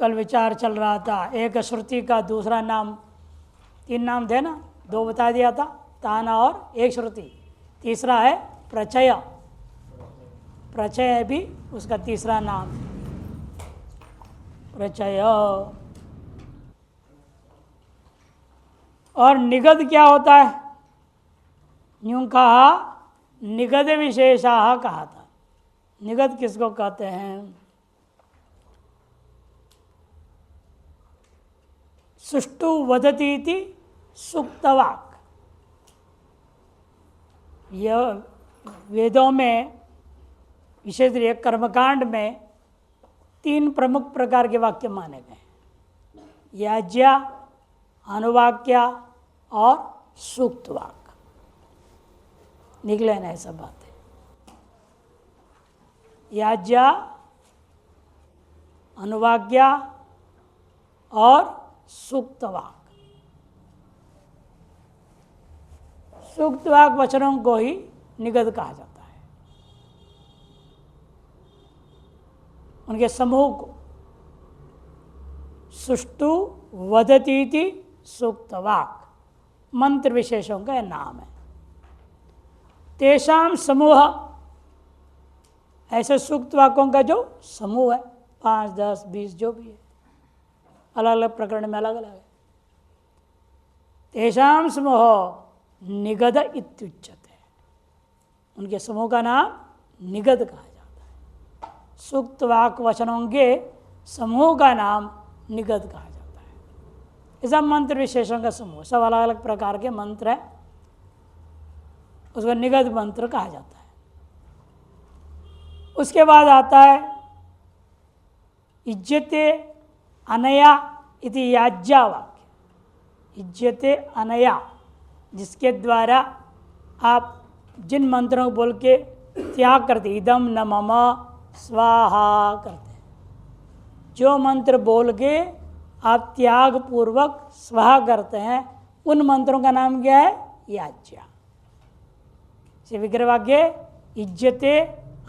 कल विचार चल रहा था, एक श्रुति का दूसरा नाम, 3 नाम थे ना, 2 बता दिया था, ताना और एक श्रुति। तीसरा है प्रचय, प्रचय भी उसका तीसरा नाम, प्रचय। और निगद क्या होता है? यूं कहा निगद विशेषाः कहा था। निगद किसको कहते हैं? सुष्टु वदतीति सुक्तवाक्। यह वेदों में विशेष कर्मकांड में 3 प्रमुख प्रकार के वाक्य माने गए, याज्ञा, अनुवाक्या और सूक्त वाक्य। निकले ना ऐसा बात है। याज्ञा, अनुवाक्या और सूक्त वाक्य। सूक्त वाक्य वचनों को ही निगद कहा जाता है, उनके समूह को। सुष्टु वदतीति सूक्त वाक्य मंत्र विशेषों का नाम है। तेषाम समूह, ऐसे सूक्त वाक्यों का जो समूह है, 5, 10, 20 जो भी है, अलग अलग प्रकरण में अलग अलग है। तेषाम समूह निगद इत्युच्यते, उनके समूह का नाम निगद कहा जाता है। सूक्त वाक्य वचनों के समूह का नाम निगद कहा जाता है। ऐसा मंत्र विशेषों का समूह, सब अलग अलग प्रकार के मंत्र है, उसको निगद मंत्र कहा जाता है। उसके बाद आता है इज्जते अनया इति याज्ञा वाक्य। इज्जते अनया, जिसके द्वारा आप जिन मंत्रों को बोल के त्याग करते, इदम न मम स्वाहा करते हैं, जो मंत्र बोल के आप त्याग पूर्वक स्वाहा करते हैं, उन मंत्रों का नाम क्या है? याज्ञा। विग्रह वाक्य इज्जते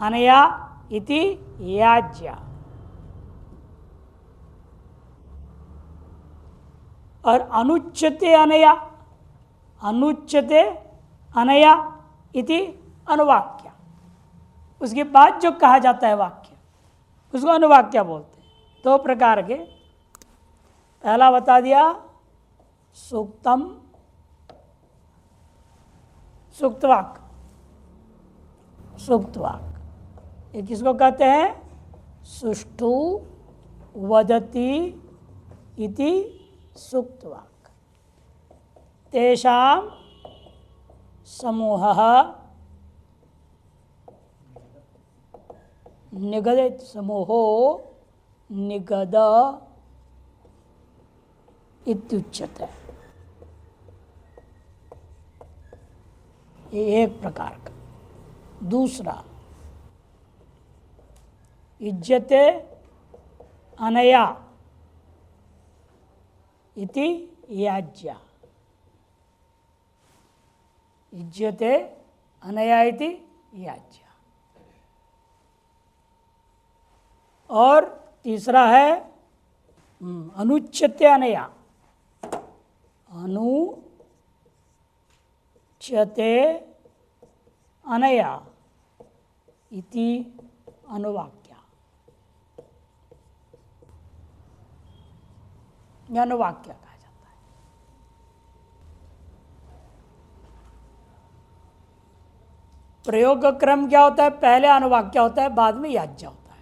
अनया इति याज्ञा। और अनुच्यते अनया, अनुच्यते अनया इति अनुवाक्य। उसके बाद जो कहा जाता है वाक्य, उसको अनुवाक्य बोलते हैं। 2 प्रकार के, पहला बता दिया सूक्तम, सूक्तवाक्य। सूक्तवाक्य ये किसको कहते हैं? सुष्ठु वदति इति सूक्तवाक्य। तेषां समूहः निगद, समूहो निगद इत्युच्यते। ये एक प्रकार का। दूसरा, इज्जते अनया इति याज्ञा। इज्जते अनया इति याज्ञा। और तीसरा है अनुच्यते अनया, अनुच्यते अनया इति अनुवाक्या। अनुवाक्या कहा जाता है। प्रयोग क्रम क्या होता है? पहले अनुवाक्य होता है, बाद में याज्ञा होता है।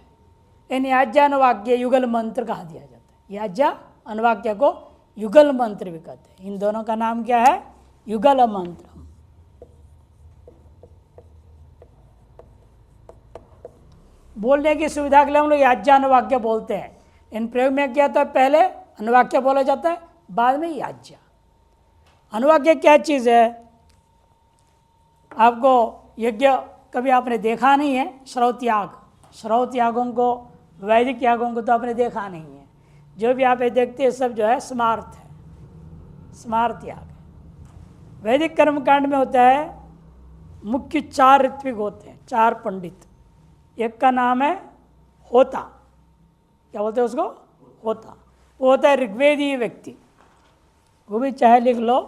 इन याज्ञा अनुवाक्य युगल मंत्र कहा दिया जाता है। याज्ञा अनुवाक्य को युगल मंत्र भी कहते हैं। इन दोनों का नाम क्या है? युगल मंत्र। बोलने की सुविधा के लिए हम लोग याज्ञा अनुवाक्य बोलते हैं। इन प्रयोग में क्या होता है? पहले अनुवाक्य बोला जाता है, बाद में याज्ञा। अनुवाक्य क्या चीज़ है? आपको यज्ञ कभी आपने देखा नहीं है, श्रौत याग, श्रौत यागों को, वैदिक यागों को तो आपने देखा नहीं है। जो भी आप ये देखते हैं सब जो है स्मार्त है, स्मार्त याग है। वैदिक कर्मकांड में होता है, मुख्य 4 ऋत्विक होते हैं, 4 पंडित। एक का नाम है होता, क्या बोलते हैं उसको? होता, वो होता है ऋग्वेदी व्यक्ति। वो भी चाहे लिख लो,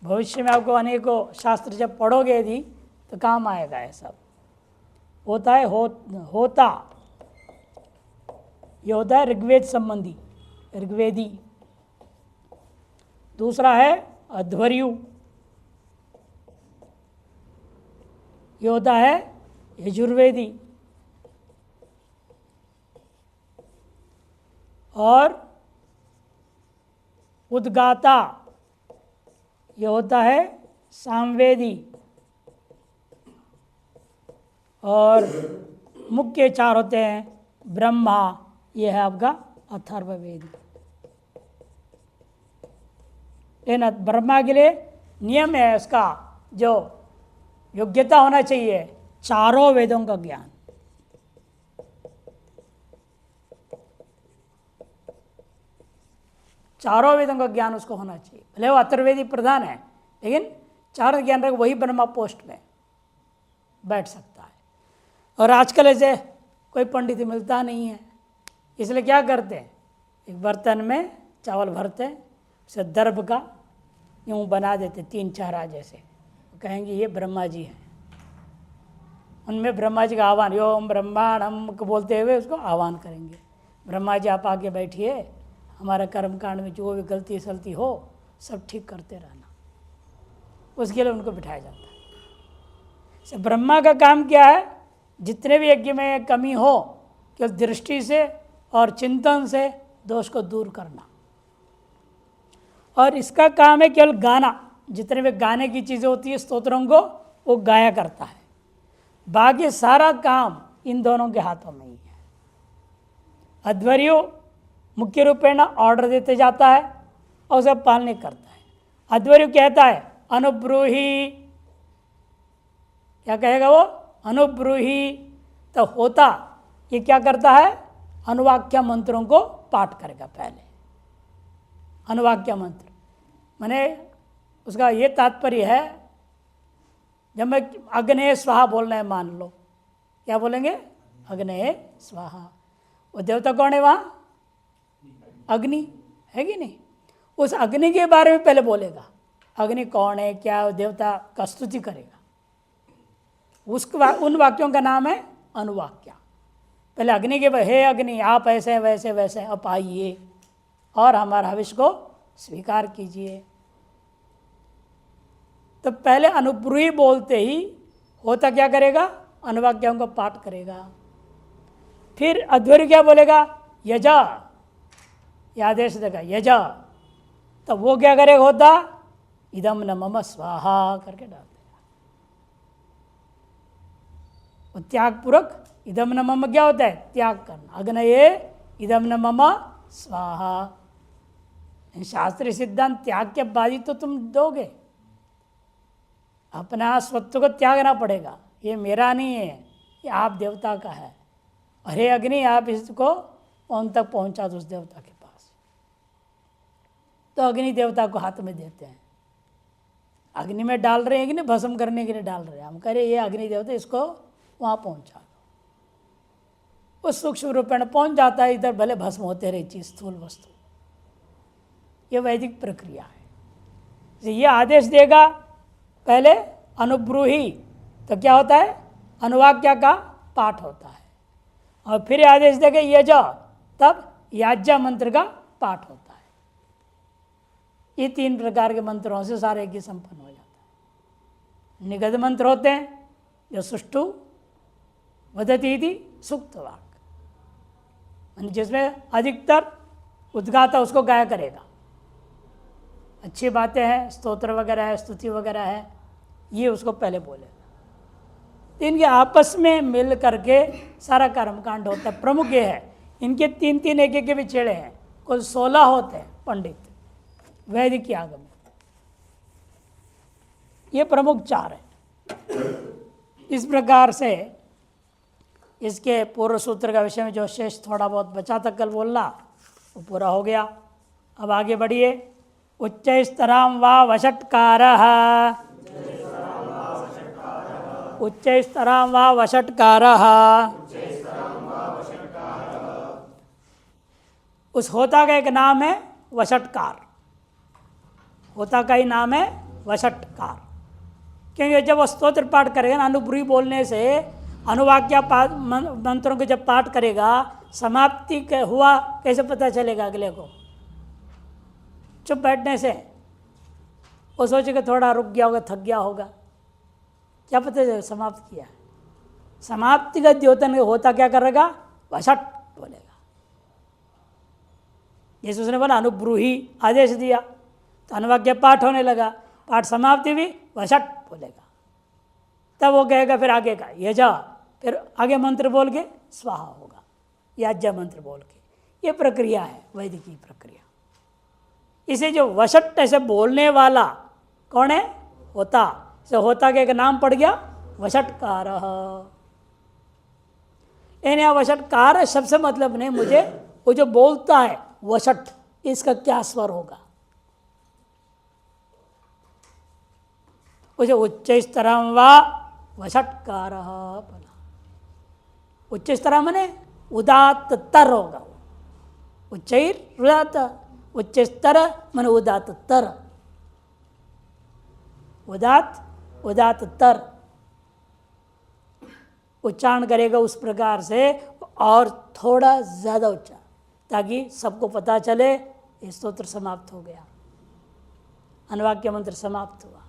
भविष्य में आपको अनेकों शास्त्र जब पढ़ोगे यदि तो काम आएगा। ये सब होता है होता, ये होता है ऋग्वेद संबंधी, ऋग्वेदी। दूसरा है अध्वर्यु, ये होता है यजुर्वेदी। और उद्गाता, ये होता है सामवेदी। और मुख्य चार होते हैं ब्रह्मा, ये है आपका अथर्ववेदी। लेकिन ब्रह्मा के लिए नियम है, उसका जो योग्यता होना चाहिए चारों वेदों का ज्ञान। चारों वेदों का ज्ञान उसको होना चाहिए। भले वो अथर्ववेदी प्रधान है, लेकिन चारों ज्ञान रख वही ब्रह्मा पोस्ट में बैठ सकता है। और आजकल ऐसे कोई पंडित मिलता नहीं है, इसलिए क्या करते हैं, एक बर्तन में चावल भरते हैं, उसे दर्भ का यूँ बना देते 3 चेहरा जैसे, कहेंगे ये ब्रह्मा जी हैं। उनमें ब्रह्मा जी का आह्वान, यो ओम ब्रह्मांडम को बोलते हुए उसको आह्वान करेंगे, ब्रह्मा जी आप आके बैठिए, हमारा कर्मकांड में जो भी गलती सलती हो सब ठीक करते रहना। उसके लिए उनको बिठाया जाता है। ब्रह्मा का काम क्या है, जितने भी यज्ञ में कमी हो केवल दृष्टि से और चिंतन से दोष को दूर करना। और इसका काम है केवल गाना, जितने भी गाने की चीज़ें होती है स्तोत्रों को वो गाया करता है। बाकी सारा काम इन दोनों के हाथों में ही है। अध्वर्यु मुख्य रूपेण ऑर्डर देते जाता है और उसे पालने करता है। अध्वर्यु कहता है अनुब्रूही, क्या कहेगा वो, अनुब्रूही। तो होता ये क्या करता है, अनुवाक्य मंत्रों को पाठ करेगा पहले। अनुवाक्य मंत्र माने उसका ये तात्पर्य है, जब मैं अग्नेय स्वाहा बोलना है, मान लो क्या बोलेंगे, अग्नेय स्वाहा। वो देवता कौन है वहाँ, अग्नि है कि नहीं। उस अग्नि के बारे में पहले बोलेगा, अग्नि कौन है, क्या देवता का स्तुति करेगा। उन वाक्यों का नाम है अनुवाक्य। पहले अग्नि के, हे अग्नि आप ऐसे वैसे वैसे आप आइए और हमारा हविष्य को स्वीकार कीजिए। तो पहले अनुब्रूही बोलते ही होता क्या करेगा, अनुवाक्यों का पाठ करेगा। फिर अध्वर्यु क्या बोलेगा, यजा, ये आदेश देगा यजा। तो वो क्या करेगा, होता इदम न मम स्वाहा करके डाल देगा। वो त्याग पूर्वक, इदम न मम क्या होता है, त्याग करना। अग्नये इदम न मम स्वाहा। शास्त्रीय सिद्धांत त्याग के बाद ही तो तुम दोगे, अपना स्वत्व को त्यागना पड़ेगा। ये मेरा नहीं है, ये आप देवता का है। अरे अग्नि आप इसको उन तक पहुंचा दो उस देवता के पास। तो अग्नि देवता को हाथ में देते हैं, अग्नि में डाल रहे हैं कि नहीं, भस्म करने के लिए डाल रहे हैं। हम कह रहे ये अग्नि देवता, इसको वहाँ पहुँचा दो। वो सूक्ष्म रूप में पहुँच जाता है, इधर भले भस्म होते रहे चीज स्थूल वस्तु। ये वैदिक प्रक्रिया है। ये आदेश देगा पहले अनुब्रूही, तो क्या होता है, अनुवाक्या का पाठ होता है। और फिर आदेश देगा यज, तब याज्ञा मंत्र का पाठ होता है। ये 3 प्रकार के मंत्रों से सारे यज्ञ संपन्न हो जाता है। निगद मंत्र होते हैं जो सुष्टु वदति इति सूक्त वाक्य, जिसमें अधिकतर उद्गाता उसको गाया करेगा। अच्छी बातें हैं, स्तोत्र वगैरह है, स्तुति वगैरह है, ये उसको पहले बोलेगा। इनके आपस में मिल करके सारा कर्मकांड होता है। प्रमुख ये है, इनके 3-3 एक के बिछेड़े हैं, कुल 16 होते हैं पंडित वैदिक याग में। ये प्रमुख 4 है। इस प्रकार से इसके पूर्व सूत्र का विषय में जो शेष थोड़ा बहुत बचा था कल बोलना, वो पूरा हो गया। अब आगे बढ़िए। उच्चैस्तरां वा वषट्कारः, उच्चैस्तरां वा वषट्कारः उस होता का एक नाम है वषटकार। होता का ही नाम है वषटकार, क्योंकि जब वो स्तोत्र पाठ करेगा ना, अनुब्रूही बोलने से अनुवाक्या मंत्रों के जब पाठ करेगा, समाप्ति हुआ कैसे पता चलेगा अगले को? चुप बैठने से वो सोचेगा थोड़ा रुक गया होगा, थक गया होगा, क्या पता चलेगा समाप्त किया। समाप्ति का द्योतन होता क्या करेगा? वषट बोलेगा। जैसे उसने बोला अनुब्रूही आदेश दिया तो अनुवाक्य पाठ होने लगा, पाठ समाप्ति भी वषट बोलेगा। तब वो कहेगा फिर आगे का यजा, फिर आगे मंत्र बोल के स्वाहा होगा, याज्ञा मंत्र बोल के। ये प्रक्रिया है वैदिक की प्रक्रिया। इसे जो वषट ऐसे बोलने वाला कौन है? होता। से होता के एक नाम पड़ गया वषटकार। यानी वषटकार शब्द से मतलब नहीं मुझे, वो जो बोलता है वषट, इसका क्या स्वर होगा? उसे उच्च स्तरम वा वषटकार बना। उच्च स्तर मने उदात्त तर होगा, उच्चैर उदात्त, उच्च स्तर मने उदात्त तर, उदात्त तर उच्चारण करेगा उस प्रकार से, और थोड़ा ज़्यादा उच्चारण, ताकि सबको पता चले ये स्तोत्र समाप्त हो गया, अनुवाक्य मंत्र समाप्त हुआ।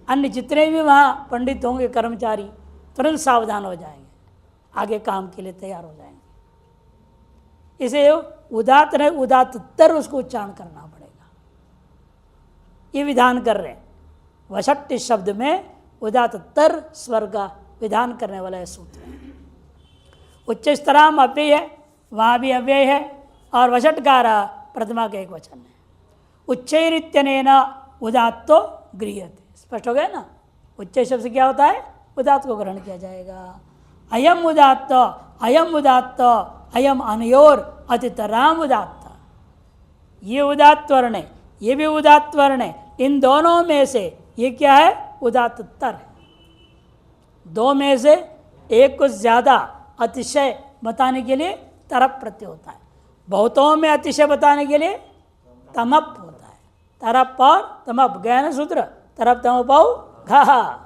अन्य जितने भी वहाँ पंडित होंगे कर्मचारी तुरंत सावधान हो जाएंगे, आगे काम के लिए तैयार हो जाएंगे। इसे उदात्त नहीं उदात्त तर उसको उच्चारण करना पड़ेगा। ये विधान कर रहे हैं वषट शब्द में उदात्त तर स्वर का विधान करने वाला है सूत्र है। उच्च स्तराम अव्यय है, वहाँ भी अव्यय है, और वषटकार प्रथमा का एक वचन है। उच्चैरित्यनेन उदात्तो गृह्यते, स्पष्ट हो गया ना? उच्च शब्द से क्या होता है? उदात्त को ग्रहण किया जाएगा। अयम उदात्त, अयम उदात्त, अयम अनयोर अतितराम उदात्त। ये उदात्त वर्ण है, ये भी उदात्त वर्ण है। इन दोनों में से ये क्या है? उदात्त तर है। दो में से एक को ज्यादा अतिशय बताने के लिए तरप प्रत्यय होता है। बहुतों में अतिशय बताने के लिए तमप होता है। तरप और तमप गया ना सूत्र, तरप तमप घा।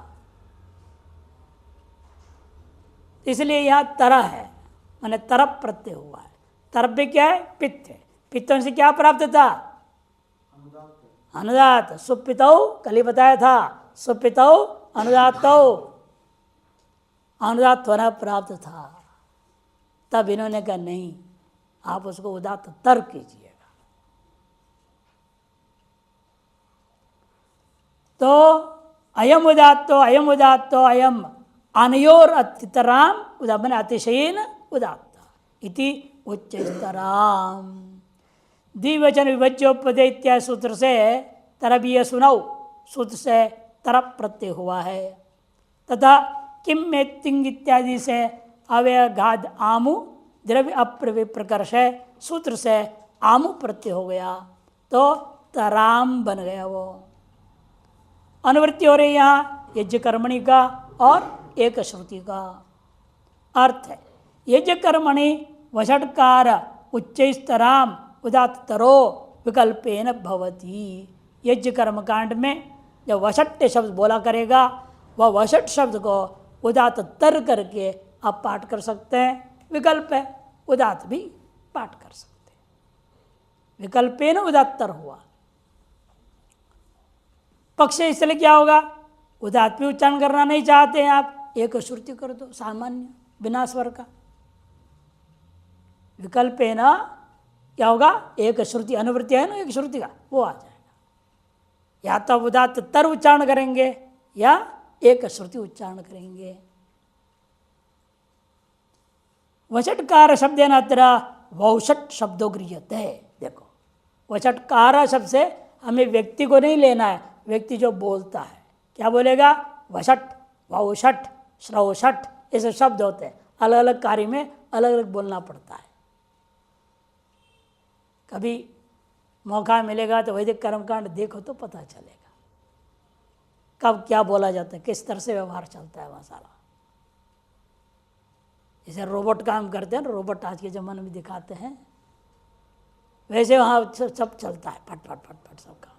इसलिए यहाँ तरह है, मैंने तरप प्रत्यय हुआ है। तरप भी क्या है? पित्त है। पित्तों से क्या प्राप्त था? अनुदात। सुपितौ कल ही बताया था, सुपितौ अनुदातौ, अनुदात होना प्राप्त था। तब इन्होंने कहा नहीं, आप उसको उदात्त तर कीजिएगा। तो अयम उदात्तो, अयम उदात्तो, अयम अनयोर अतितराम उदात्त, अतिशयेन उदात्त इति उच्चस्तराम। द्विवचन विभज्योपदे इत्यादि सूत्र से तरबीय सुनौ सूत्र से तरप प्रत्यय हुआ है, तथा किम में तिंग इत्यादि से अव्यय घाद आमु द्रव्य अप्रव्य प्रकर्ष सूत्र से आमु प्रत्यय हो गया, तो तराम बन गया। वो अनुवृत्ति हो रही यहाँ यज्ञ कर्मणि का और एक श्रुति का अर्थ है। यज्ञ कर्मणि वषटकार उच्चैस्तराम उदात्त तरो विकल्पेन भवति। यज्ञ कर्म कांड में जब वषट शब्द बोला करेगा, वह वषट शब्द को उदात्त तर करके आप पाठ कर सकते हैं। विकल्प है, उदात्त भी पाठ कर सकते हैं। विकल्पेन उदात्त तर हुआ। पक्ष इसलिए क्या होगा? उदात्त भी उच्चारण करना नहीं चाहते हैं आप, एक श्रुति कर दो सामान्य बिना स्वर का। विकल्पेन क्या होगा? एक श्रुति, अनुवृत्ति है ना एक श्रुति का, वो आ जाएगा। या तो उदात्त तर उच्चारण करेंगे या एक श्रुति उच्चारण करेंगे। वषटकार शब्देन अत्र वौषट शब्दो गृह्यते। देखो, वषटकार शब्द से हमें व्यक्ति को नहीं लेना है, व्यक्ति जो बोलता है क्या बोलेगा? वषट, वौषट, श्रौषट, ऐसे शब्द होते हैं। अलग अलग कार्य में अलग अलग बोलना पड़ता है। कभी मौका मिलेगा तो वैदिक कर्मकांड देखो तो पता चलेगा कब क्या बोला जाता है, किस तरह से व्यवहार चलता है वहाँ सारा। जैसे रोबोट काम करते हैं, रोबोट आज के ज़माने में दिखाते हैं, वैसे वहाँ सब चलता है, फट फट फट फट सब काम।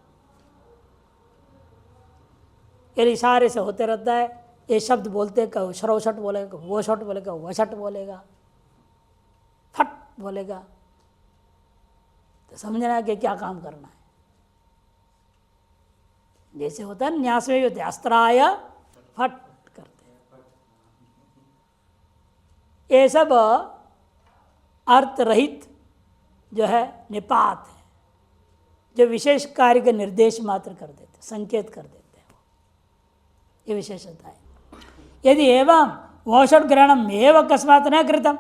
ये इशारे से होते रहता है। ये शब्द बोलते कहो श्रौषट बोलेगा, वो शट बोलेगा, वशट बोलेगा, फट बोलेगा, तो समझना है कि क्या काम करना है। जैसे होता है न्यास में भी होते हैं, अस्त्राय फट करते हैं। ये सब अर्थ रहित जो है निपात है, जो विशेष कार्य का निर्देश मात्र कर देते, संकेत कर देते हैं, ये विशेषता है। यदि एवं वशट ग्रहणम एवं अकस्मात न कृतम,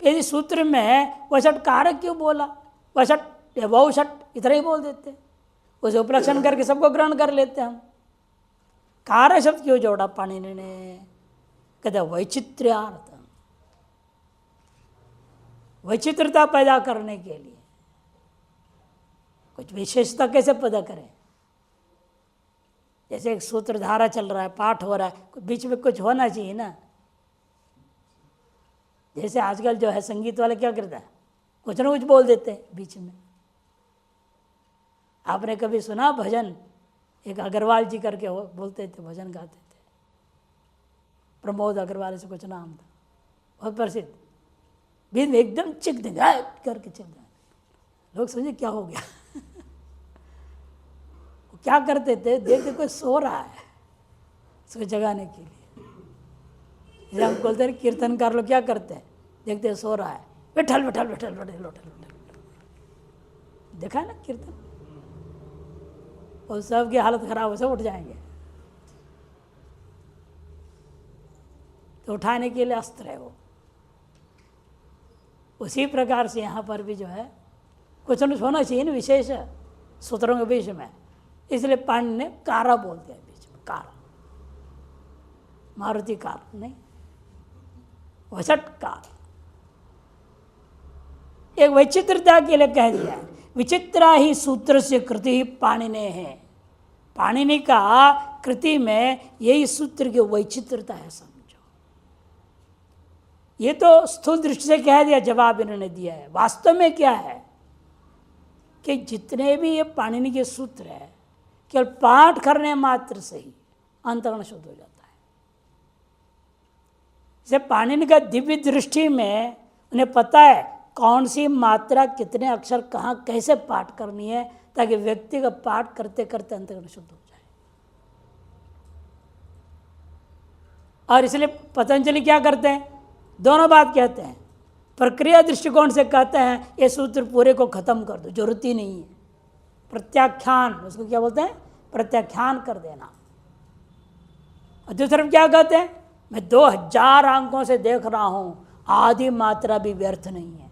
यदि सूत्र में वशट कारक क्यों बोला, वशट या वौषट इतना ही बोल देते हैं, उसे उपलक्षण करके सबको ग्रहण कर लेते हैं हम। कार शब्द क्यों जोड़ा पाणिनि ने, कहते वैचित्र्यार्थ, वैचित्रता पैदा करने के लिए। कुछ विशेषता कैसे पैदा करें, जैसे एक सूत्रधारा चल रहा है, पाठ हो रहा है, बीच में कुछ होना चाहिए ना। जैसे आजकल जो है संगीत वाले क्या करता है, कुछ ना कुछ बोल देते हैं बीच में। आपने कभी सुना भजन, एक अग्रवाल जी करके बोलते थे, भजन गाते थे, प्रमोद अग्रवाल से कुछ नाम था, बहुत प्रसिद्ध। बीच में एकदम चिक देंगे करके चल जाए, लोग समझे क्या हो गया। क्या करते थे, देखते कोई सो रहा है, उसको जगाने के लिए। हम बोलते हैं कीर्तनकार लोग क्या करते हैं, देखते हैं सो रहा है, बैठल बैठल बैठल बैठल बैठल बैठल, देखा है ना कीर्तन, और सबकी हालत खराब हो, सब उठ जाएंगे। तो उठाने के लिए अस्त्र है वो। उसी प्रकार से यहाँ पर भी जो है कुछ न कुछ होना चाहिए ना विशेष सूत्रों के बीच में, इसलिए पाणि ने कारा बोल दिया बीच में, कारा, मारुति कार नहीं, वशट कार। एक वैचित्रता के लिए कह दिया, विचित्रा ही सूत्र से कृति ही पाणिने है। पाणिनि का कृति में यही सूत्र की वैचित्रता है, समझो। ये तो स्थूल दृष्टि से कह दिया, जवाब इन्होंने दिया है। वास्तव में क्या है कि जितने भी ये पाणिनि के सूत्र है, केवल पाठ करने मात्र से ही अंतःकरण शुद्ध हो जाता है। जैसे पाणिनि का दिव्य दृष्टि में उन्हें पता है कौन सी मात्रा, कितने अक्षर कहाँ कैसे पाठ करनी है, ताकि व्यक्ति का पाठ करते करते अंतःकरण शुद्ध हो जाए। और इसलिए पतंजलि क्या करते हैं, दोनों बात कहते हैं। प्रक्रिया दृष्टिकोण से कहते हैं ये सूत्र पूरे को खत्म कर दो, जरूरत ही नहीं है। प्रत्याख्यान, उसको क्या बोलते हैं, प्रत्याख्यान कर देना। और दूसरी तरफ क्या कहते हैं, मैं 2000 अंकों से देख रहा हूं, आदि मात्रा भी व्यर्थ नहीं है।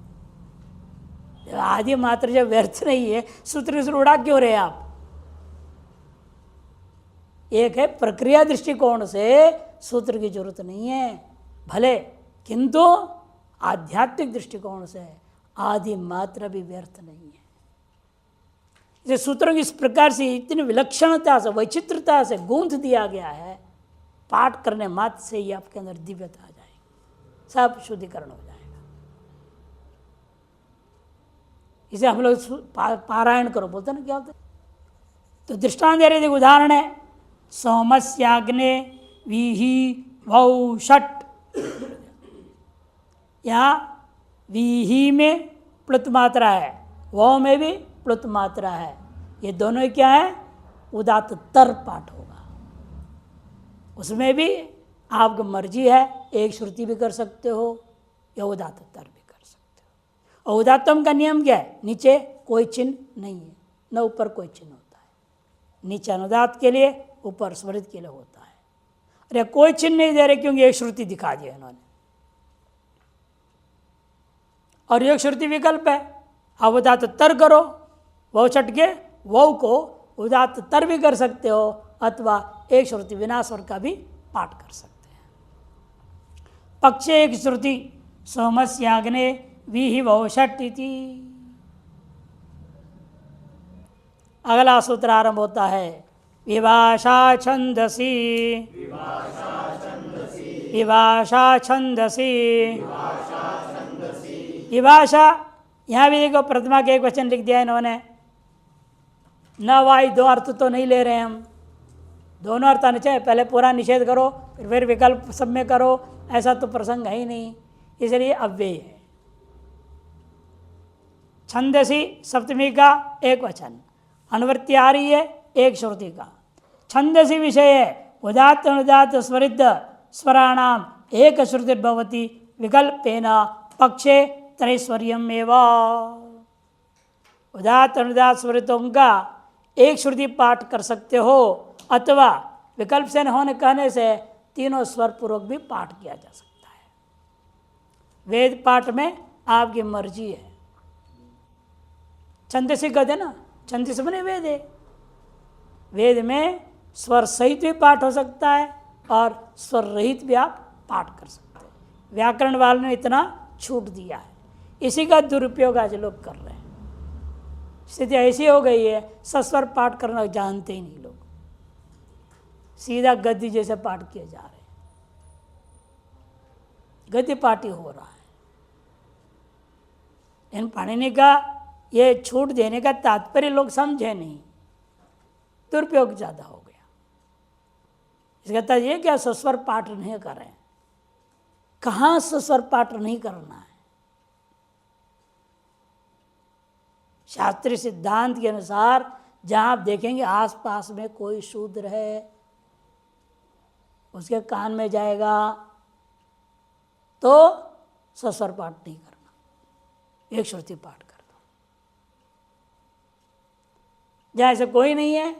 आदि मात्रा जब व्यर्थ नहीं है, सूत्र से उड़ा क्यों रहे आप। एक है प्रक्रिया दृष्टिकोण से सूत्र की जरूरत नहीं है भले, किंतु आध्यात्मिक दृष्टिकोण से आदि मात्रा भी व्यर्थ नहीं है। इसे सूत्रों की इस प्रकार से इतनी विलक्षणता से, वैचित्रता से गूंथ दिया गया है, पाठ करने मात्र से ही आपके अंदर दिव्यता आ जाएगी, सब शुद्धिकरण हो जाएगा। इसे हम लोग पारायण करो बोलते ना, क्या होता है। तो दृष्टांत दे रहे थे, उदाहरण है सोमस्याग्ने वीही वौ षट। यहाँ वीही में प्लुत मात्रा है, वौ में भी प्लुत मात्रा है। ये दोनों क्या है, उदात्त तर पाठ होगा। उसमें भी आपकी मर्जी है, एक श्रुति भी कर सकते हो या उदात्त तर भी कर सकते हो। और उदात्तम का नियम क्या है, नीचे कोई चिन्ह नहीं है, न ऊपर कोई चिन्ह होता है। नीचे अनुदात के लिए, ऊपर स्मृत के लिए होता है। अरे कोई चिन्ह नहीं दे रहे क्योंकि एक श्रुति दिखा दिया इन्होंने, और एक श्रुति विकल्प है। अब उदात्त तर करो, वौ छट के वौ को उदात्त तर भी कर सकते हो, अथवा एक श्रुति विना स्वर का भी पाठ कर सकते हैं। पक्षे एक श्रुति सोमस्याग्ने वीहि वौ षट इति। अगला सूत्र आरंभ होता है, विभाषा छंदसी विभाषा छंदसी। विभाषा यहाँ भी देखो प्रतिमा के एक वचन लिख दिया इन्होंने, न वाई, दो अर्थ तो नहीं ले रहे हम, दोनों अर्थ आने चाहिए। पहले पूरा निषेध करो फिर विकल्प सब में करो, ऐसा तो प्रसंग है ही नहीं, इसलिए अव्यय है। छंदसी सप्तमी का एक वचन, अनुवृत्ति आ रही है एक श्रुति का। छंदसी विषय है उदात्त अनुदात स्वरिद्ध स्वराणाम एक श्रुतिर्भवति विकल्पेन पक्षे त्रैश्वर्यम एवं। उदात्त अनुदात स्वरितों का एक श्रुति पाठ कर सकते हो, अथवा विकल्प से होने कहने से तीनों स्वर पूर्वक भी पाठ किया जा सकता है। वेद पाठ में आपकी मर्जी है। छंदसी कहते ना, छंदसी बने वेद है। वेद में स्वर सहित भी पाठ हो सकता है और स्वर रहित भी आप पाठ कर सकते हैं। व्याकरण वालों ने इतना छूट दिया है, इसी का दुरुपयोग आज लोग कर रहे हैं। स्थिति ऐसी हो गई है, सस्वर पाठ करना जानते ही नहीं लोग, सीधा गद्य जैसे पाठ किए जा रहे हैं, गद्य पाठी हो रहा है। इन पढ़ने का ये छूट देने का तात्पर्य लोग समझे नहीं, दुरुपयोग ज़्यादा हो गया। इसका कहता ये क्या सस्वर पाठ नहीं करें, कहाँ सस्वर पाठ नहीं करना है। शास्त्रीय सिद्धांत के अनुसार जहाँ आप देखेंगे आसपास में कोई शूद्र है, उसके कान में जाएगा तो सस्वर पाठ नहीं करना, एक श्रुति पाठ कर दो। जहाँ ऐसे कोई नहीं है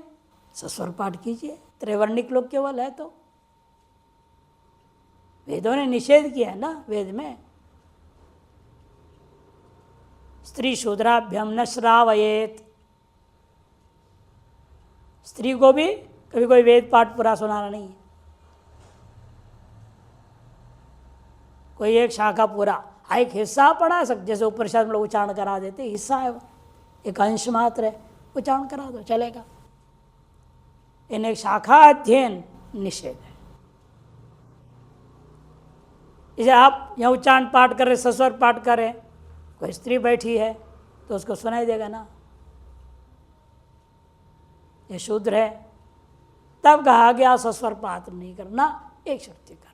सस्वर पाठ कीजिए। त्रैवर्णिक लोग केवल है तो वेदों ने निषेध किया है ना। वेद में स्त्री शूद्राभ्यम न श्रावयेत, स्त्री को भी कभी कोई वेद पाठ पूरा सुनाना नहीं है। कोई एक शाखा पूरा, एक हिस्सा पढ़ा सकते, जैसे उपनिषद में लोग उच्चारण करा देते, हिस्सा है वो, एक अंश मात्र है, उच्चारण करा दो चलेगा। इन एक शाखा अध्ययन निषेध है। इसे आप यहाँ उच्चारण पाठ कर रहे, सस्वर पाठ करें, कोई स्त्री बैठी है तो उसको सुनाई देगा ना, ये शूद्र है, तब कहा गया सस्वर पाठ नहीं करना, एक श्रुति करना।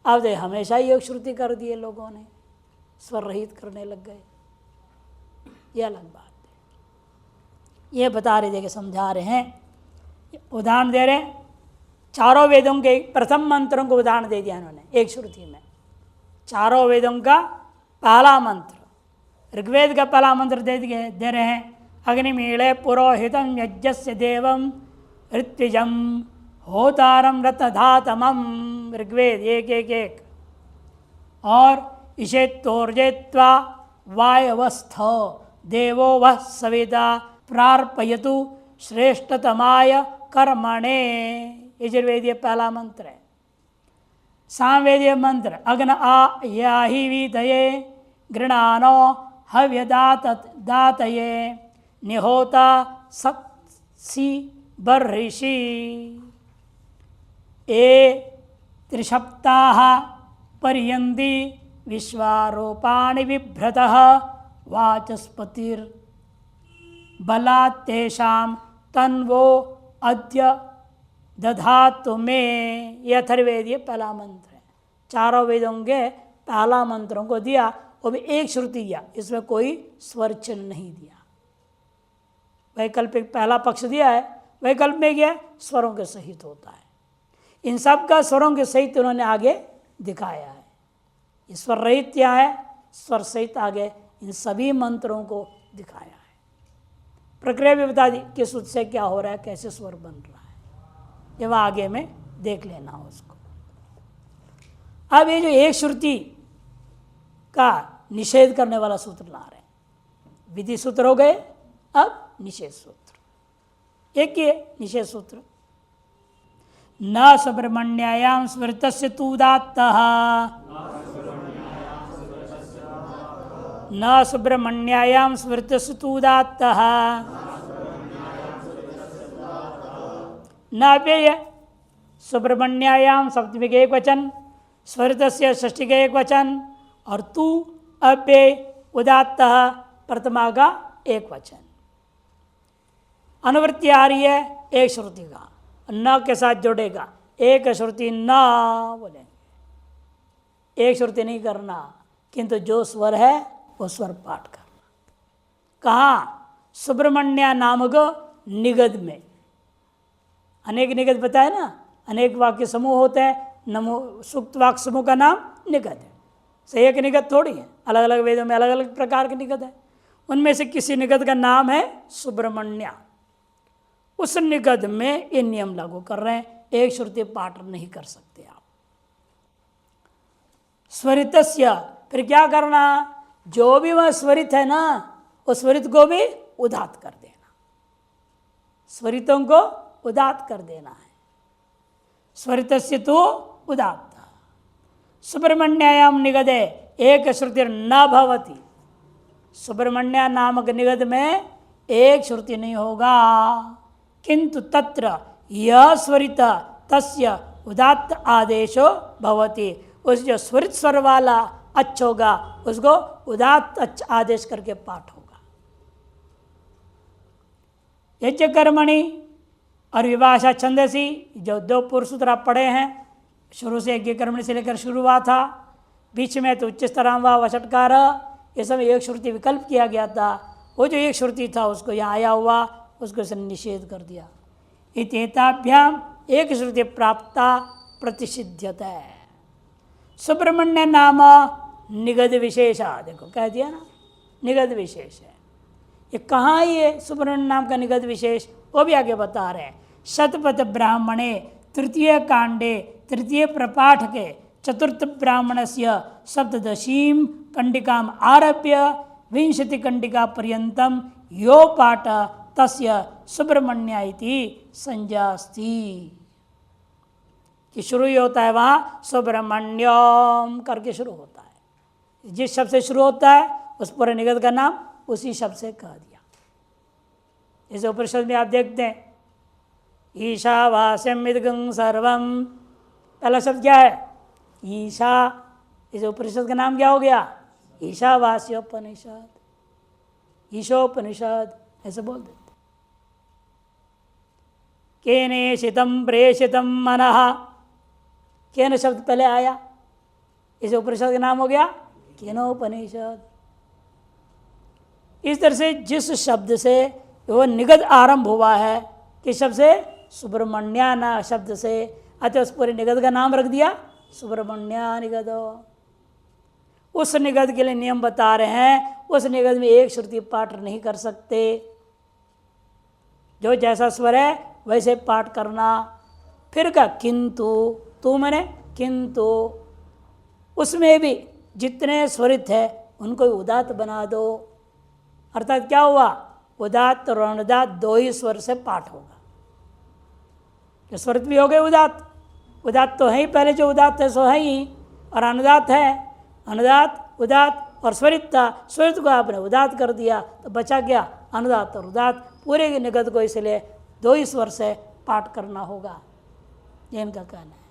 अब दे हमेशा ही एक श्रुति कर दिए लोगों ने, स्वर रहित करने लग गए, ये अलग बात है। ये बता रहे थे कि समझा रहे हैं, उदाहरण दे रहे हैं। चारों वेदों के प्रथम मंत्रों को उदाहरण दे दिया उन्होंने एक श्रुति में। चारों वेदों का पहला मंत्र, ऋग्वेद का पहला मंत्र दे रहे हैं, अग्निमीळे पुरोहितम यज्ञस्य देवम ऋत्विजम होतारम रतधातमम। ऋग्वेद एक एक एक। और इषेत्तोर्जेत्वा वायवस्थ देवो वह सविता प्रार्पयतु श्रेष्ठतमाय कर्मणे। यजुर्वेदीय पहला मंत्र है। सामवेदीय मंत्र, अग्न आ याहि वीतये गृणानो हव्यदातये निहोता सत्सी बर्हिषि। ए त्रिसप्ताह पर्यन्ति विश्वारूपाणि बिभ्रतः वाचस्पतिर बलात्तेषां तन्वो अद्य दधातु मे। यह अथर्ववेदीय पहला मंत्र है। चारों वेदों के पहला मंत्रों को दिया, वो भी एक श्रुति दिया, इसमें कोई स्वर चिन्ह नहीं दिया। वैकल्पिक पहला पक्ष दिया है, वैकल्प में क्या स्वरों के सहित होता है। इन सब का स्वरों के सहित उन्होंने आगे दिखाया है। स्वर रहित क्या है, स्वर सहित आगे इन सभी मंत्रों को दिखाया है। प्रक्रिया भी बता दी किस उससे क्या हो रहा है, कैसे स्वर बन रहा है, जब आगे में देख लेना उसको। अब ये जो एक श्रुति का निषेध करने वाला सूत्र ला रहे हैं, विधि सूत्र हो गए, अब निषेध सूत्र। एक ही निषेध सूत्र, न सुब्रह्मण्यायाम स्मृतस्य तूदात्तः, न सुब्रह्मण्यायाम स्मृतस्य तूदात्तः, न व्यय सुब्रह्मण्यायाम सप्तमी के एक वचन, स्मृतस्य षष्ठी के एक वचन, और तू अव्यय उदात्त प्रथमा का एक वचन। अनुवृत्ति आ रही है एक श्रुति का, न के साथ जोड़ेगा, एक श्रुति न बोलेंगे, एक श्रुति नहीं करना, किंतु जो स्वर है वो स्वर पाठ करना। कहाँ? सुब्रमण्य नामक निगद में। अनेक निगद बताए ना, अनेक वाक्य समूह होते हैं, नमो सूक्त वाक्य समूह का नाम निगद है। सही एक निगद थोड़ी है, अलग अलग वेदों में अलग अलग प्रकार के निगद है। उनमें से किसी निगद का नाम है सुब्रमण्य। उस निगद में ये नियम लागू कर रहे हैं, एक श्रुति पाठ नहीं कर सकते आप। स्वरितस्य, फिर क्या करना? जो भी वह स्वरित है ना, उस स्वरित को भी उदात्त कर देना, स्वरितों को उदात्त कर देना है। स्वरितस्य तो उदात्त। सुब्रमण्यायाम निगदे एक श्रुति न भवति। सुब्रमण्य नामक निगद में एक श्रुति नहीं होगा, किंतु तत्र यह स्वरित तस्य उदात्त आदेशो भवति। उस जो स्वरित स्वर वाला अच्छ होगा उसको उदात्त अच्छ आदेश करके पाठ होगा। यज्ञ कर्मणि और विभाषा छंदसी, जो दो पूर्व सूत्र आप पढ़े हैं, शुरू से यज्ञ कर्मणि से लेकर शुरू हुआ था, बीच में तो उच्च स्तराम व वषटकार, ये सब एक श्रुति विकल्प किया गया था। वो जो एक श्रुति था उसको यहाँ आया हुआ, उसको इसने निषेध कर दिया। इत्येताभ्याम एक श्रुति प्राप्ता प्रतिषिध्यता है। सुब्रमण्य नाम निगद विशेष, देखो कह दिया ना, निगद विशेष है। ये कहाँ ये सुब्रमण्य नाम का निगद विशेष, वो भी आगे बता रहे हैं। शतपथ ब्राह्मणे तृतीय कांडे तृतीय प्रपाठ के चतुर्थ ब्राह्मणस्य सप्तदशीं कंडिकाम आरभ्य विंशति कंडिका पर्यंतम यो पाठ तस्य सुब्रमण्य इति संज्ञा अस्ति। कि शुरू ही होता है वहाँ सुब्रमण्यम करके शुरू होता है। जिस शब्द से शुरू होता है उस पूरे निगद का नाम उसी शब्द से कह दिया। जैसे उपनिषद में आप देखते हैं, ईशावास्यम इदगं सर्वम, पहला शब्द क्या है? ईशा। इस उपनिषद का नाम क्या हो गया? ईशावास्योपनिषद, ईशोपनिषद ऐसे बोल देते। केनेशितं प्रेषितं मनः, केन शब्द पहले आया, इस उपनिषद का नाम हो गया केनोपनिषद। इस तरह से जिस शब्द से वो निगद आरंभ हुआ है, किस शब्द से? सुब्रमण्य शब्द से, अतः उस पूरे निगद का नाम रख दिया सुब्रमण्य निगद। उस निगद के लिए नियम बता रहे हैं, उस निगद में एक श्रुति पाठ नहीं कर सकते। जो जैसा स्वर है वैसे पाठ करना। फिर का किंतु, तू मैंने किंतु, उसमें भी जितने स्वरित है उनको उदात्त बना दो। अर्थात क्या हुआ? उदात्त और अनुदात्त दो ही स्वर से पाठ होगा। जो स्वरित भी हो गए उदात्त, उदात्त तो है ही, पहले जो उदात्त है सो है ही, और अनुदात्त है, अनुदात्त उदात्त और स्वरित था, स्वरित को आपने उदात्त कर दिया तो बचा क्या? अनुदात्त और उदात्त। पूरे निगद को इसलिए दो ही स्वर से पाठ करना होगा, ये इनका कहना है।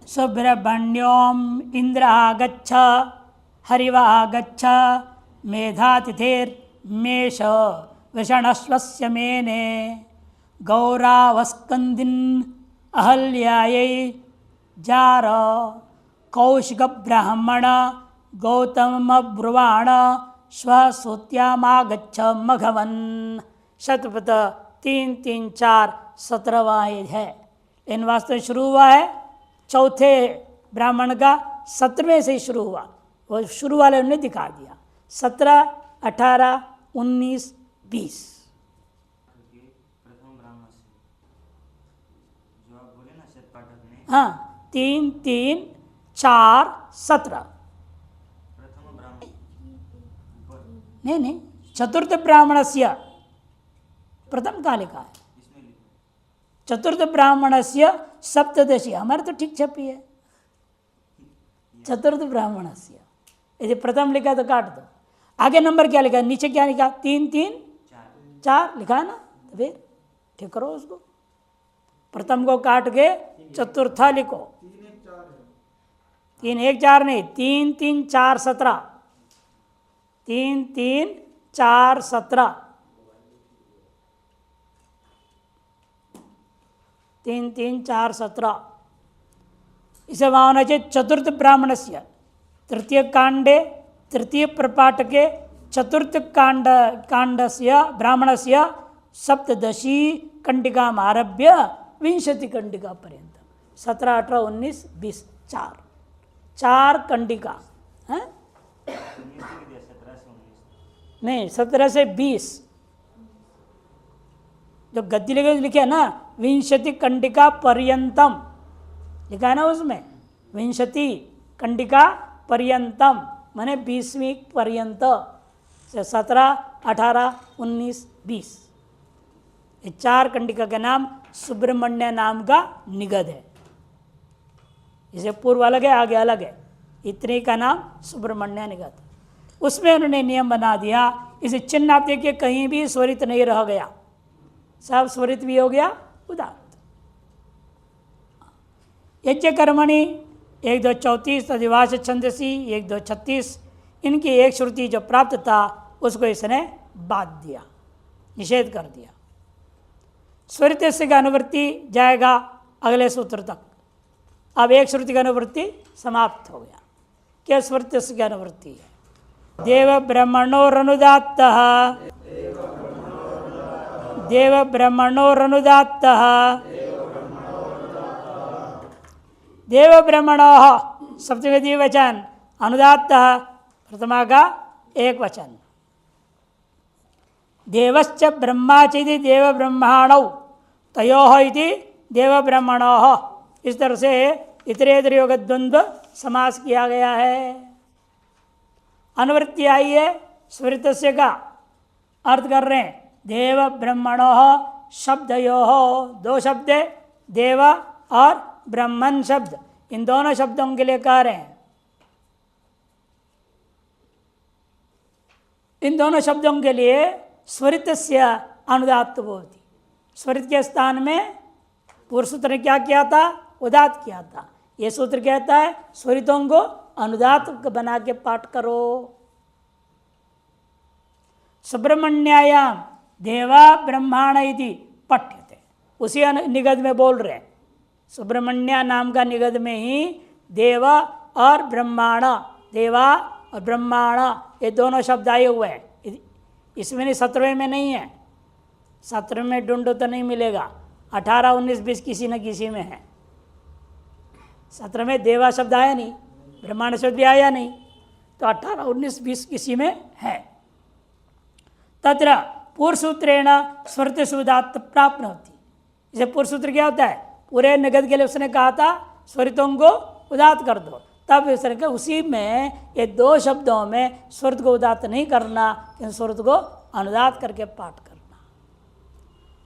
सुब्रमण्योम इंद्र गच्छ हरिवा गच्छ मेधातिथिर मेष वृषणस्वस्य मेने गौरावस्कंदिन अहल्यायै जार कौशिक ब्राह्मण गौतम ब्रुवाण स्वसूत्यामागच्छ मघवन। शतपथ 3, 3, 4 17वां है। इन वास्तव में शुरू हुआ है चौथे ब्राह्मण का, 17वें से ही शुरू हुआ। वो शुरू वाले उन्होंने दिखा दिया, 17, 18, 19, 20। हाँ, 3, 3, 4, 17। नहीं, चतुर्थ ब्राह्मणस्य प्रथम का लिखा है, चतुर्थ ब्राह्मणस्य सप्तदशी। हमारे तो ठीक छपी है चतुर्थ ब्राह्मणस्य। यदि प्रथम लिखा तो काट दो। आगे नंबर क्या लिखा? नीचे क्या लिखा? 3, 3, 4 लिखा है ना, तो फिर ठीक करो उसको। प्रथम को काट के चतुर्था लिखो। 3 1 4 नहीं, 3 3 4 17, 3 3 4 17, 3 3 4 17। इसे वहाँ होना चाहिए चतुर्थ ब्राह्मण से, तृतीय कांडे तृतीय प्रपाटके चतुर्थ कांड से ब्राह्मण से सप्तदशी कंडिका आरभ्य विंशति कंडिका पर्यंत 17 18 19 20 चार कंडिका है? नहीं 17 से 20 जो गद्दी लिखे है ना, विंशति कंडिका पर्यंतम लिखा है ना उसमें, विंशति कंडिका पर्यंतम माने 20वीं पर्यंत, 17 18 19 20। ये 4 कंडिका का नाम सुब्रमण्य नाम का निगद है। इसे पूर्व अलग है, आगे अलग है, इतने का नाम सुब्रमण्य निगद। उसमें उन्होंने नियम बना दिया, इसे चिन्ह आप देखिए कहीं भी स्वरित नहीं रह गया, सब स्वरित भी हो गया उदात्त। यज्ञ कर्मणि 1 2 34 तदिवास छंदसी 1 2 36, इनकी एक श्रुति जो प्राप्त था उसको इसने बाध दिया, निषेध कर दिया। स्वरित से का अनुवृत्ति जाएगा अगले सूत्र तक। अब एक श्रुति का अनुवृत्ति समाप्त हो गया। क्या स्वरित से का अनुवृत्ति है? देव ब्रह्मणोरनुदात्तः, देव ब्रह्मणोरनुदात्तः, देव ब्रह्मणोः सप्तमी द्विवचन, अनुदात्तः प्रथमा का एक वचन। देवश्च ब्रह्मा चेति देव ब्रह्माणौ तयोः इति देव ब्रह्मणोः, इस तरह से इतरेतर योग द्वंद्व समास किया गया है। अनुवृत्ति आई है स्वरितस्य का, अर्थ कर रहे हैं देव ब्रह्मणोः शब्दयोः, 2 शब्द देव और ब्रह्मन शब्द, इन दोनों शब्दों के लिए कह रहे हैं। इन दोनों शब्दों के लिए स्वरितस्य अनुदात्त होती, स्वरित के स्थान में पूर्व सूत्र ने क्या किया था? उदात्त किया था। यह सूत्र कहता है स्वरितों को अनुदात्त बना के पाठ करो। सुब्रमण्यायाम देवा ब्रह्माण इति पठ्यते, उसी निगद में बोल रहे हैं। सुब्रमण्य नाम का निगद में ही देवा और ब्रह्माण, देवा और ब्रह्माण ये दोनों शब्द आए हुए हैं। इसमें नहीं, 17वें में नहीं है, 17वें में ढूंढो तो नहीं मिलेगा, 18 19 20 किसी न किसी में है। 17 में देवा शब्द आया नहीं, ब्रह्मांड शब्द भी आया नहीं, तो 18 19 20 किसी में है। तत्र पूर्व सूत्रेण स्वरित सुदात्त प्राप्त होती। इसे पूर्व सूत्र क्या होता है? पूरे निगद के लिए उसने कहा था स्वरितों को उदात्त कर दो, तब उसने कहा उसी में ये 2 शब्दों में स्वरित को उदात्त नहीं करना, किंतु स्वरित को अनुदात्त करके पाठ करना।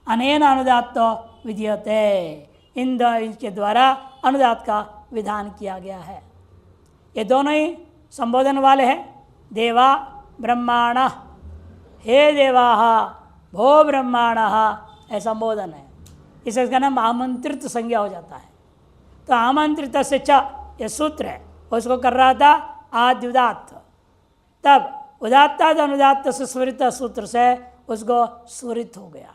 अनेन अनुदात्त विधीयते, इनके द्वारा अनुदात्त का विधान किया गया है। ये दोनों ही संबोधन वाले हैं। देवा ब्रह्माण, हे देवाः भो ब्रह्माण, ऐसा संबोधन है। इसे इसका नाम आमंत्रित संज्ञा हो जाता है। तो आमंत्रित से च यह सूत्र है, उसको कर रहा था आद्य उदात्त, तब उदात्ताद अनुदात्त से स्वरित सूत्र से उसको स्वरित हो गया।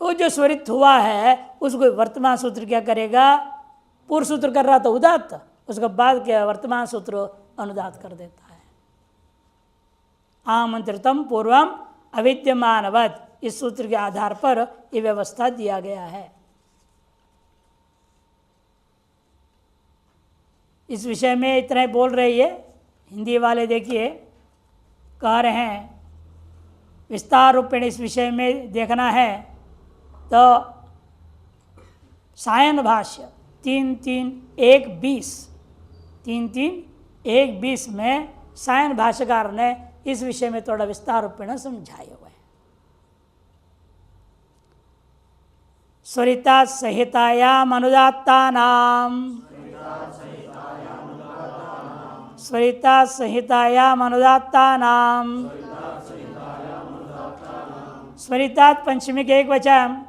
वो जो स्वरित हुआ है उसको वर्तमान सूत्र क्या करेगा? पूर्व सूत्र कर रहा था उदात्त, उसके बाद क्या वर्तमान सूत्र अनुदात्त कर देता है। आमंत्रितम पूर्वम अविद्यमानवत्, इस सूत्र के आधार पर यह व्यवस्था दिया गया है। इस विषय में इतना ही बोल रही है। हिंदी वाले देखिए कह रहे हैं विस्तार रूपेण इस विषय में देखना है तो सायन भाष्य 3-3-1-20 3-3-1-20 में सायन भाष्यकार ने इस विषय में थोड़ा विस्तार रूपेण समझाए हुए हैं। स्वरिता संहितायाम अनुदात्तानाम, स्वरिता संहितायाम अनुदात्तानाम, स्वरितात पंचमी के एक वचन,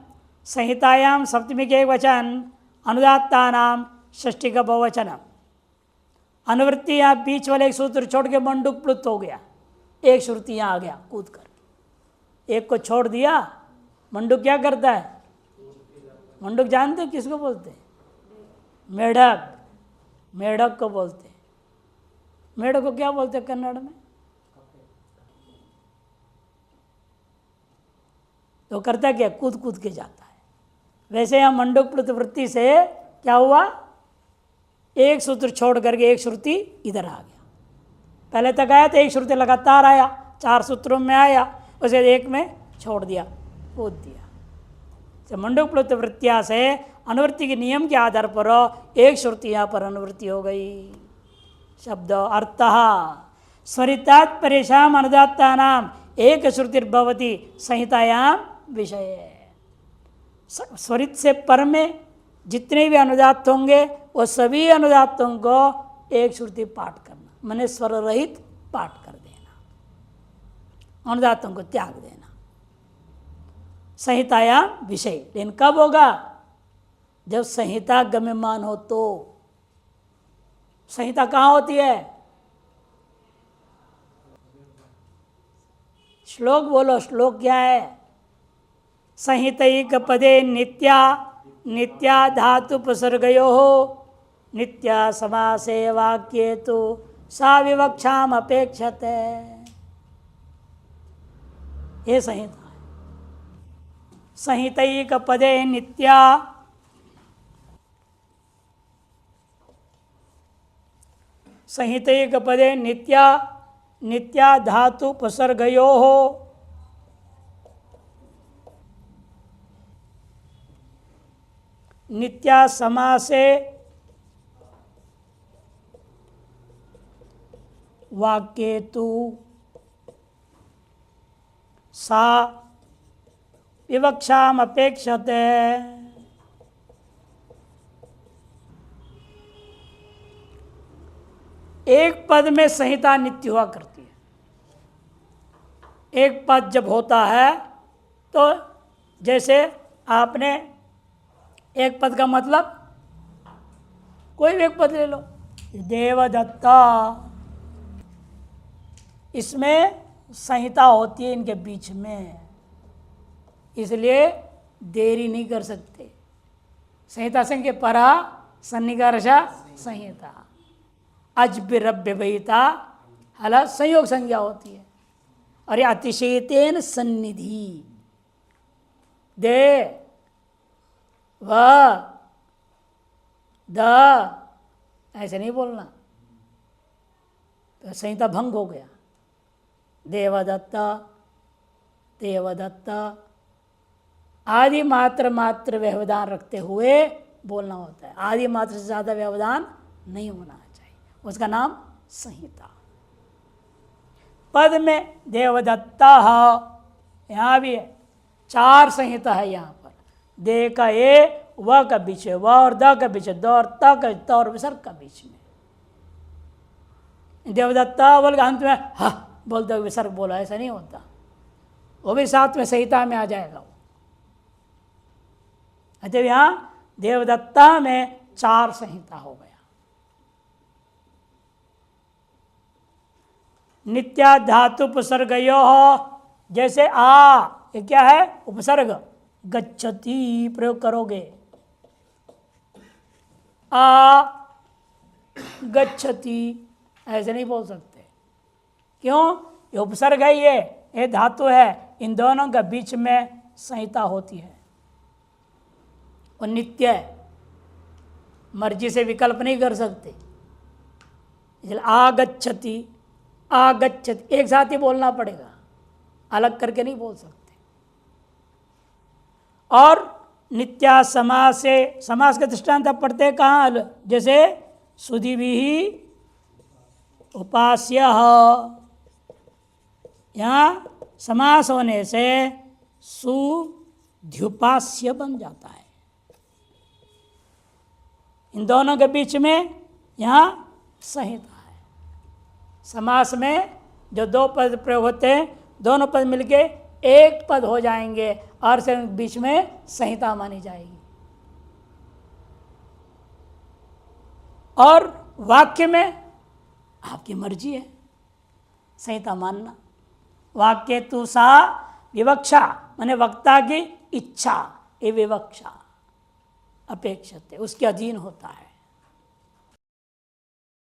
संहितायाम सप्तमी के एक वचन, अनुदात्तानाम षष्ठी का बहुवचन। अनुवृत्ति यहाँ बीच वाले एक सूत्र छोड़ के मंडूक प्लुत हो गया, एक श्रुति यहाँ आ गया कूद कर, एक को छोड़ दिया। मंडूक क्या करता है? मंडूक जानते हो किसको बोलते हैं? मेढक, मेढक को बोलते हैं। मेढक को क्या बोलते हैं कन्नड़ में? तो करता क्या? कूद कूद के जाता है। वैसे यहाँ मंडूक प्लुत वृत्ति से क्या हुआ? एक सूत्र छोड़ करके एक श्रुति इधर आ गया। पहले तक आया तो एक श्रुति लगातार आया, 4 सूत्रों में आया, उसे एक में छोड़ दिया, कूद दिया। तो मंडूक प्लुत वृत्तिया से अनुवृत्ति के नियम के आधार पर एक श्रुति यहाँ पर अनुवृत्ति हो गई। शब्द अर्थः स्वरितात् परेशान अनुदात्ता नाम एक श्रुतिर्भवति संहितायाम विषय। स्वरित से पर में जितने भी अनुदात होंगे वो सभी अनुदातों को एक श्रुति पाठ करना, माने स्वर रहित पाठ कर देना, अनुदातों को त्याग देना। संहितायाम विषय, लेकिन कब होगा? जब संहिता गम्यमान हो। तो संहिता कहाँ होती है? श्लोक बोलो, श्लोक क्या है? संहितैक पदे नित्या नित्या धातुपसर्गयो नित्या समासे वाक्ये तो सा विवक्षाम अपेक्षते। ये संहिता है। संहितैक पदे नित्या, संहितैक पदे नित्या नित्या धातुपसर्गयो नित्या समासे वाक्ये तु सा विवक्षाम अपेक्षते। एक पद में संहिता नित्य हुआ करती है। एक पद जब होता है तो जैसे आपने एक पद का मतलब कोई भी एक पद ले लो, देवदत्ता, इसमें संहिता होती है इनके बीच में, इसलिए देरी नहीं कर सकते। संहिता संख्या परा सन्निकर्षा संहिता, अजबिरभ्य वहिता हला संयोग संज्ञा होती है। और ये अतिशयतेन सन्निधि दे व द, ऐसे नहीं बोलना, तो संहिता भंग हो गया। देवदत्ता देवदत्ता आदि मात्र मात्र व्यवधान रखते हुए बोलना होता है। आदि मात्र से ज़्यादा व्यवधान नहीं होना चाहिए, उसका नाम संहिता। पद में देवदत्ता यहाँ भी है, 4 संहिता है यहाँ पर। दे का ए, व का बीच है, व और द का बीच है, द और त का, त और विसर्ग का बीच में। देवदत्ता बोल के अंत में ह बोलते हुए विसर्ग बोला, ऐसा नहीं होता, वो भी साथ में संहिता में आ जाएगा वो। अच्छा, यहाँ देवदत्ता में 4 संहिता हो गया। नित्या धातु उपसर्गयो, जैसे आ, ये क्या है? उपसर्ग, गच्छति प्रयोग करोगे, आ गच्छति, ऐसे नहीं बोल सकते। क्यों? ये उपसर्ग है, ये धातु है, इन दोनों के बीच में संहिता होती है। और नित्य है, मर्जी से विकल्प नहीं कर सकते। इसलिए आगच्छति आगच्छति एक साथ ही बोलना पड़ेगा, अलग करके नहीं बोल सकते। और नित्या समास से, समास का दृष्टांत आप पढ़ते हैं कहाँ? जैसे सुधिभिः उपास्य, यहाँ समास होने से सुध्युपास्य बन जाता है। इन दोनों के बीच में यहाँ संहिता है। समास में जो 2 पद प्रयोग होते हैं, दोनों पद मिलके एक पद हो जाएंगे और से बीच में संहिता मानी जाएगी। और वाक्य में आपकी मर्जी है, संहिता मानना। वाक्य तु सा विवक्षा, माने वक्ता की इच्छा, ये विवक्षा अपेक्षित है, उसके अधीन होता है।